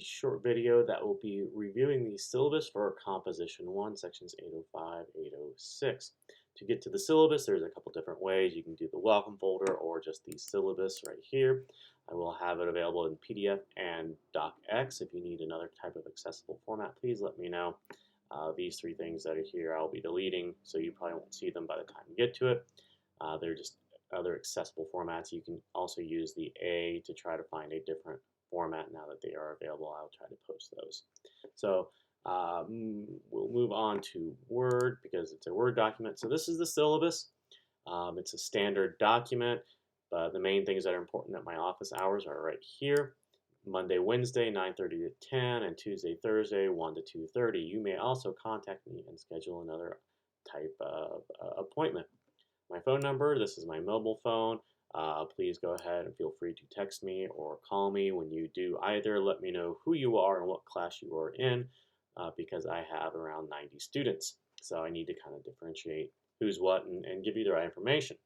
short video that will be reviewing the syllabus for Composition 1, sections 805, 806. To get to the syllabus, there's a couple different ways. You can do the welcome folder or just the syllabus right here. I will have it available in PDF and docx. If you need another type of accessible format, please let me know. These three things that are here I'll be deleting, so you probably won't see them by the time you get to it. They're just other accessible formats. You can also use the A to try to find a different format now that they are available. I'll try to post those. So we'll move on to Word because it's a Word document. So this is the syllabus. It's a standard document, but the main things that are important at my office hours are right here. Monday, Wednesday, 9:30 to 10, and Tuesday, Thursday, 1 to 2:30. You may also contact me and schedule another type of appointment. My phone number, this is my mobile phone. Please go ahead and feel free to text me or call me. When you do either, let me know who you are and what class you are in because I have around 90 students. So I need to kind of differentiate who's what and give you the right information.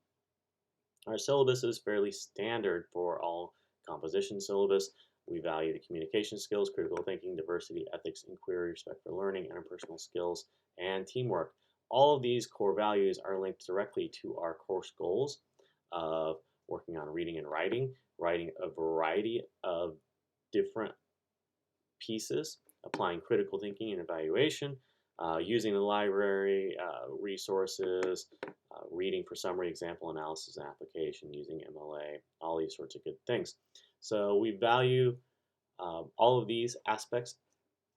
Our syllabus is fairly standard for all composition syllabus. We value the communication skills, critical thinking, diversity, ethics, inquiry, respect for learning, interpersonal skills, and teamwork. All of these core values are linked directly to our course goals of working on reading and writing a variety of different pieces, applying critical thinking and evaluation, using the library, resources, reading for summary, example analysis and application, using MLA, all these sorts of good things. So we value all of these aspects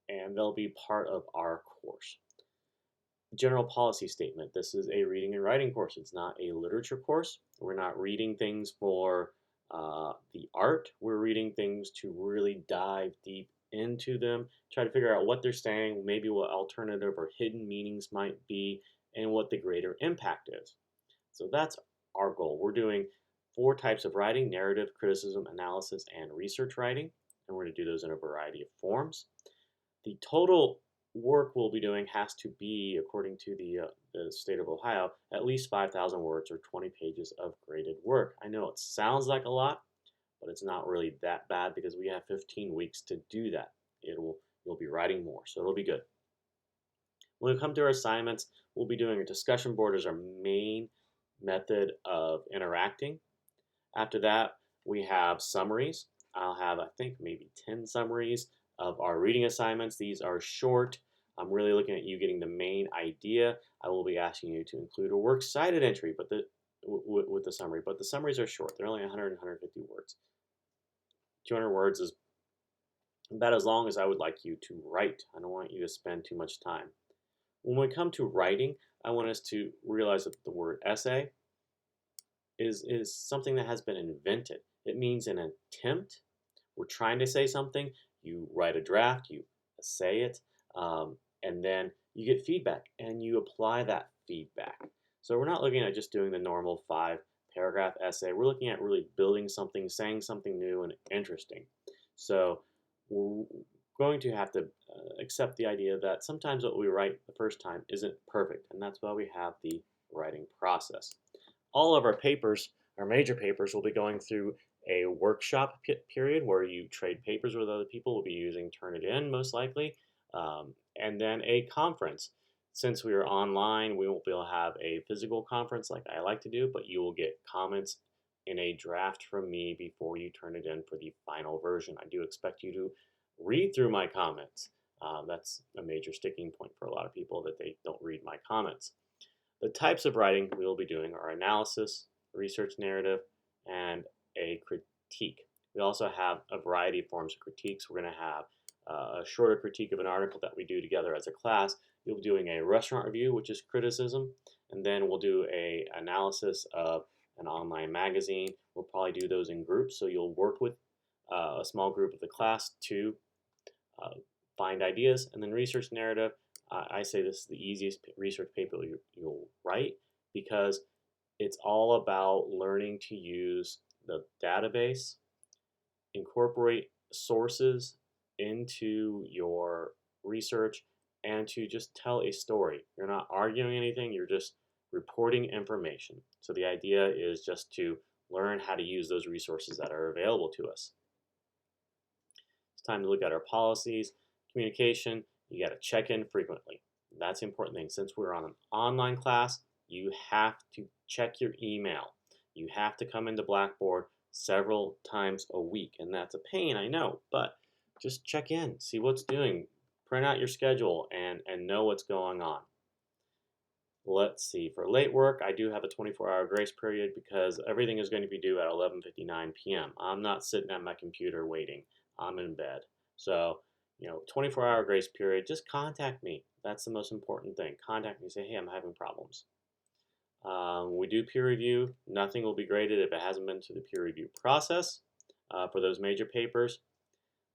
and they'll be part of our course. General policy statement. This is a reading and writing course. It's not a literature course. We're not reading things for the art. We're reading things to really dive deep into them, try to figure out what they're saying, maybe what alternative or hidden meanings might be, and what the greater impact is. So that's our goal. We're doing 4 types of writing: narrative, criticism, analysis, and research writing. And we're going to do those in a variety of forms. The total work we'll be doing has to be, according to the state of Ohio, at least 5,000 words or 20 pages of graded work. I know it sounds like a lot, but it's not really that bad because we have 15 weeks to do that. You'll be writing more, so it'll be good. When we come to our assignments, we'll be doing a discussion board as our main method of interacting. After that, we have summaries. I'll have, I think, maybe 10 summaries of our reading assignments. These are short. I'm really looking at you getting the main idea. I will be asking you to include a works cited entry with the summary, but the summaries are short. They're only 100 and 150 words. 200 words is about as long as I would like you to write. I don't want you to spend too much time. When we come to writing, I want us to realize that the word essay is something that has been invented. It means an attempt. We're trying to say something. You write a draft, you say it, and then you get feedback and you apply that feedback. So we're not looking at just doing the normal 5-paragraph essay. We're looking at really building something, saying something new and interesting. So we're going to have to accept the idea that sometimes what we write the first time isn't perfect, and that's why we have the writing process. All of our papers, our major papers, will be going through a workshop period where you trade papers with other people. We'll be using Turnitin most likely, and then a conference. Since we are online, we won't be able to have a physical conference like I like to do, but you will get comments in a draft from me before you turn it in for the final version. I do expect you to read through my comments. That's a major sticking point for a lot of people, that they don't read my comments. The types of writing we will be doing are analysis, research narrative, and a critique. We also have a variety of forms of critiques. We're going to have a shorter critique of an article that we do together as a class. You'll be doing a restaurant review, which is criticism, and then we'll do an analysis of an online magazine. We'll probably do those in groups, so you'll work with a small group of the class to find ideas. And then research narrative, I say this is the easiest research paper you'll write because it's all about learning to use the database, incorporate sources into your research, and to just tell a story. You're not arguing anything, you're just reporting information. So the idea is just to learn how to use those resources that are available to us. time to look at our policies. Communication, you got to check in frequently. That's the important thing. Since we're on an online class, you have to check your email. You have to come into Blackboard several times a week, and that's a pain, I know, but just check in, see what's doing, print out your schedule, and know what's going on. Let's see, for late work, I do have a 24-hour grace period because everything is going to be due at 11:59 p.m. I'm not sitting at my computer waiting. I'm in bed. So, 24-hour grace period, just contact me. That's the most important thing. Contact me, say, hey, I'm having problems. We do peer review. Nothing will be graded if it hasn't been through the peer review process for those major papers.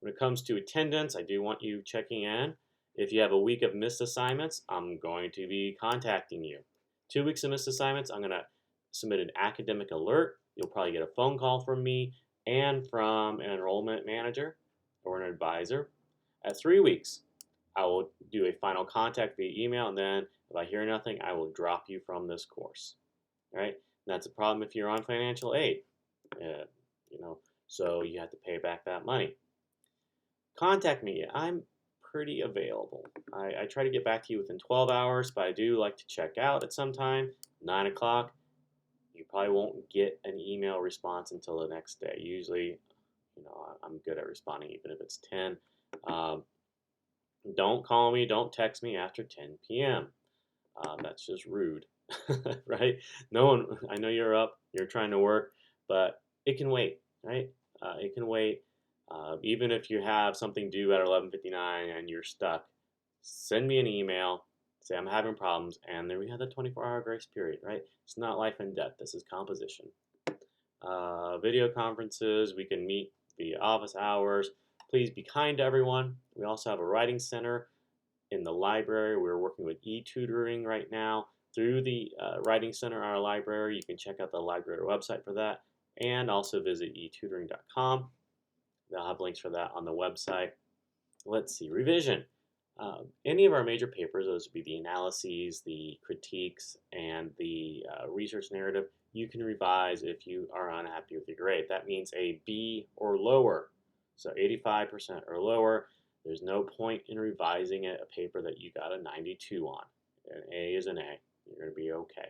When it comes to attendance, I do want you checking in. If you have a week of missed assignments, I'm going to be contacting you. 2 weeks of missed assignments, I'm going to submit an academic alert. You'll probably get a phone call from me and from an enrollment manager or an advisor. At 3 weeks, I will do a final contact via email, and then if I hear nothing, I will drop you from this course. All right? And that's a problem if you're on financial aid. So you have to pay back that money. Contact me. I'm pretty available. I try to get back to you within 12 hours, but I do like to check out at some time. 9 o'clock, you probably won't get an email response until the next day. Usually, I'm good at responding even if it's 10. Don't call me, don't text me after 10 p.m. That's just rude, right? No one, I know you're up, you're trying to work, but it can wait, right? It can wait. Even if you have something due at 11:59 and you're stuck, send me an email, say I'm having problems, and then we have the 24-hour grace period, right? It's not life and death, this is composition. Video conferences, we can meet via office hours. Please be kind to everyone. We also have a writing center in the library. We're working with e-tutoring right now through the writing center, our library. You can check out the library website for that, and also visit etutoring.com. They'll have links for that on the website. Let's see, revision. Any of our major papers, those would be the analyses, the critiques, and the research narrative, you can revise if you are unhappy with your grade. That means a B or lower. So 85% or lower. There's no point in revising a paper that you got a 92 on. An A is an A. You're going to be okay.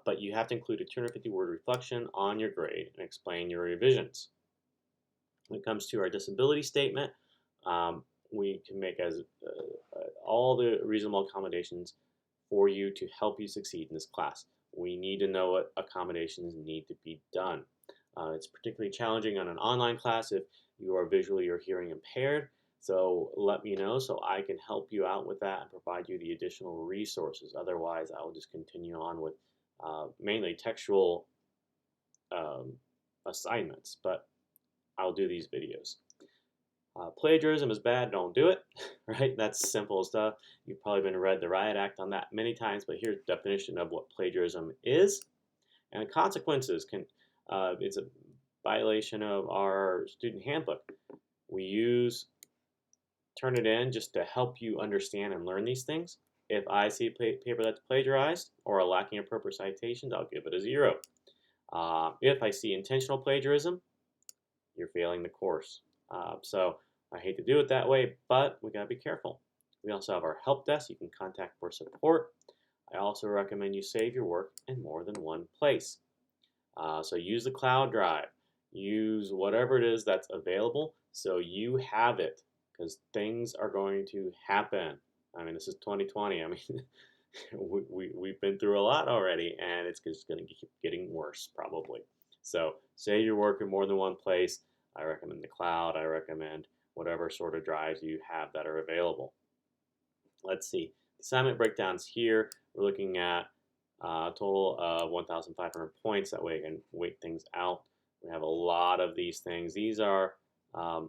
But you have to include a 250-word reflection on your grade and explain your revisions. When it comes to our disability statement, we can make all the reasonable accommodations for you to help you succeed in this class. We need to know what accommodations need to be done. It's particularly challenging on an online class if you are visually or hearing impaired. So let me know so I can help you out with that and provide you the additional resources. Otherwise, I will just continue on with mainly textual assignments, but I'll do these videos. Plagiarism is bad, don't do it, right? That's simple stuff. You've probably been read the Riot Act on that many times, but here's the definition of what plagiarism is. And the consequences it's a violation of our student handbook. We turn it in just to help you understand and learn these things. If I see a paper that's plagiarized or lacking appropriate citations, I'll give it a 0. If I see intentional plagiarism, you're failing the course. So I hate to do it that way, but we gotta be careful. We also have our help desk you can contact for support. I also recommend you save your work in more than one place. So use the cloud drive. Use whatever it is that's available so you have it, because things are going to happen. I mean, this is 2020. I mean, we've been through a lot already, and it's just going to keep getting worse probably. So save your work in more than one place. I recommend the cloud. I recommend whatever sort of drives you have that are available. Let's see. Assignment breakdowns here. We're looking at a total of 1,500 points. That way I can weight things out. We have a lot of these things. These are a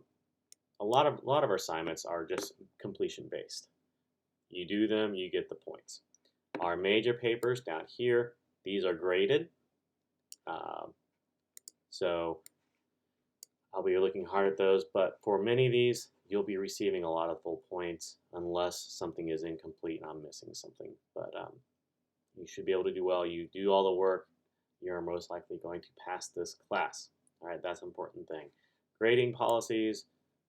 lot of our assignments are just completion based. You do them, you get the points. Our major papers down here, these are graded. So I'll be looking hard at those, but for many of these, you'll be receiving a lot of full points unless something is incomplete and I'm missing something. But you should be able to do well. You do all the work, you're most likely going to pass this class. All right, that's an important thing. Grading policies,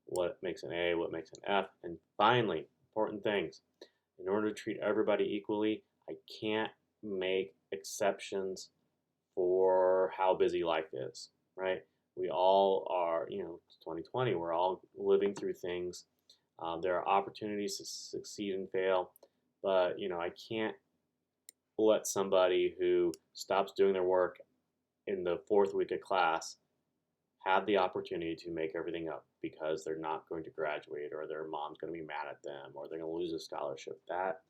what makes an A, what makes an F, and finally, important things. In order to treat everybody equally, I can't make exceptions for how busy life is, right? We all are, 2020, we're all living through things. There are opportunities to succeed and fail, but, I can't let somebody who stops doing their work in the fourth week of class have the opportunity to make everything up because they're not going to graduate or their mom's going to be mad at them or they're going to lose a scholarship. That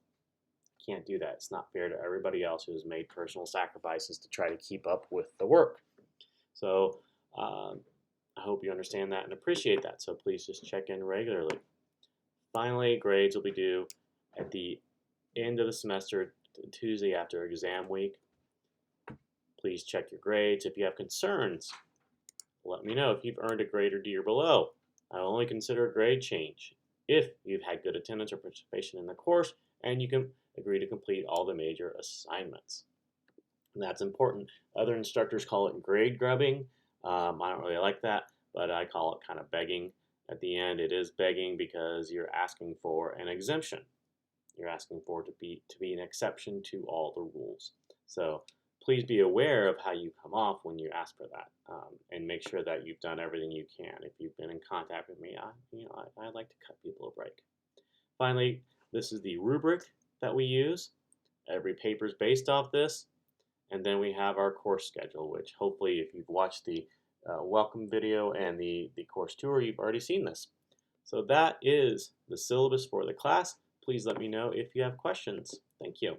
can't do that. It's not fair to everybody else who has made personal sacrifices to try to keep up with the work. So I hope you understand that and appreciate that. So please just check in regularly. Finally, grades will be due at the end of the semester, Tuesday after exam week. Please check your grades. If you have concerns, let me know if you've earned a grade or D or below. I will only consider a grade change if you've had good attendance or participation in the course and you can agree to complete all the major assignments. And that's important. Other instructors call it grade grubbing. I don't really like that, but I call it kind of begging. At the end, it is begging because you're asking for an exemption. You're asking for it to be an exception to all the rules. So please be aware of how you come off when you ask for that, and make sure that you've done everything you can. If you've been in contact with me, I like to cut people a break. Finally, this is the rubric that we use. Every paper is based off this. And then we have our course schedule, which hopefully if you've watched the welcome video and the course tour, you've already seen this. So that is the syllabus for the class. Please let me know if you have questions. Thank you.